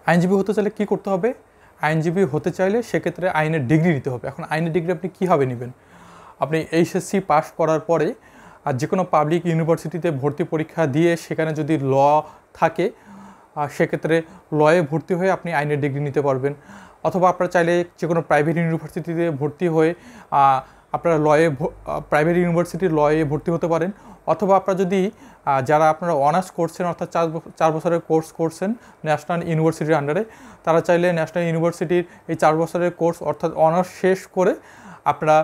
আইনজীবী হতে চাইলে কী করতে হবে? আইনজীবী হতে চাইলে সেক্ষেত্রে আইনের ডিগ্রি নিতে হবে। এখন আইনের ডিগ্রি আপনি কীভাবে নেবেন? আপনি এইচএসসি পাস করার পরে আর যে কোনো পাবলিক ইউনিভার্সিটিতে ভর্তি পরীক্ষা দিয়ে সেখানে যদি ল থাকে সেক্ষেত্রে লয়ে ভর্তি হয়ে আপনি আইনের ডিগ্রি নিতে পারবেন। অথবা আপনারা চাইলে যে কোনো প্রাইভেট ইউনিভার্সিটিতে ভর্তি হয়ে আপনারা প্রাইভেট ইউনিভার্সিটির লয়ে ভর্তি হতে পারেন। অথবা আপনারা যদি যারা আপনারা অনার্স করছেন অর্থাৎ 4 বছরের কোর্স করছেন ন্যাশনাল ইউনিভার্সিটির আন্ডারে, তারা চাইলে ন্যাশনাল ইউনিভার্সিটির এই 4 বছরের কোর্স অর্থাৎ অনার্স শেষ করে আপনারা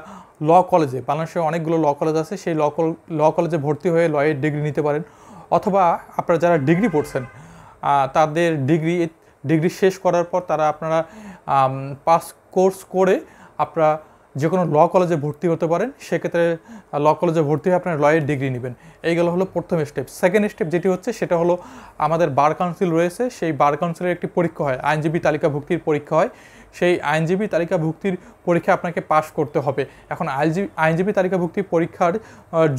ল কলেজে, বাংলাদেশে অনেকগুলো ল কলেজ আছে, সেই ল কলেজে ভর্তি হয়ে লয়ের ডিগ্রি নিতে পারেন। অথবা আপনারা যারা ডিগ্রি পড়ছেন তাদের ডিগ্রি শেষ করার পর আপনারা পাস কোর্স করে আপনারা যে কোনো ল কলেজে ভর্তি হতে পারেন। সেক্ষেত্রে ল কলেজে ভর্তি হয়ে আপনার লয়ের ডিগ্রি নেবেন। এইগুলো হলো প্রথম স্টেপ। সেকেন্ড স্টেপ যেটি হচ্ছে সেটা হলো আমাদের বার কাউন্সিল রয়েছে, সেই বার কাউন্সিলের একটি পরীক্ষা হয়, আইনজীবী তালিকাভুক্তির পরীক্ষা হয়। সেই আইনজীবী তালিকাভুক্তির পরীক্ষা আপনাকে পাস করতে হবে। এখন আইনজীবী তালিকাভুক্তির পরীক্ষার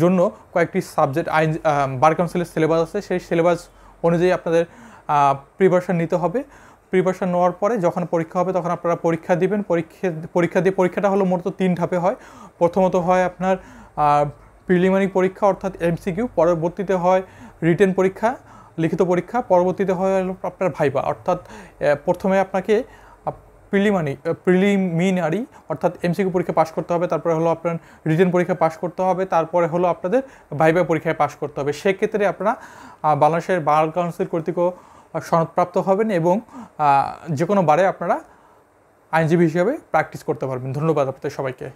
জন্য কয়েকটি সাবজেক্ট বার কাউন্সিলের সিলেবাস আছে, সেই সিলেবাস অনুযায়ী আপনাদের প্রিপারেশন নিতে হবে। প্রিপারেশন নেওয়ার পরে যখন পরীক্ষা হবে তখন আপনারা পরীক্ষা দিবেন। পরীক্ষাটা হলো মূলত 3 ধাপে হয়। প্রথমত হয় আপনার প্রিলিমিনারি পরীক্ষা অর্থাৎ এমসিকিউ, পরবর্তীতে হয় রিটেন পরীক্ষা, লিখিত পরীক্ষা, পরবর্তীতে হয় আপনার ভাইবা। অর্থাৎ প্রথমে আপনাকে প্রিলিমিনারি অর্থাৎ এমসিকিউ পরীক্ষা পাস করতে হবে, তারপরে হলো আপনার রিটেন পরীক্ষা পাস করতে হবে, তারপরে হলো আপনাদের ভাইবা পরীক্ষায় পাস করতে হবে। সেক্ষেত্রে আপনারা বাংলাদেশের বার কাউন্সিল কর্তৃক সনদপ্রাপ্ত হবেন এবং যে কোনো বারে আপনারা আইনজীবী হিসেবে প্র্যাকটিস করতে পারবেন। ধন্যবাদ আপনাদের সবাইকে।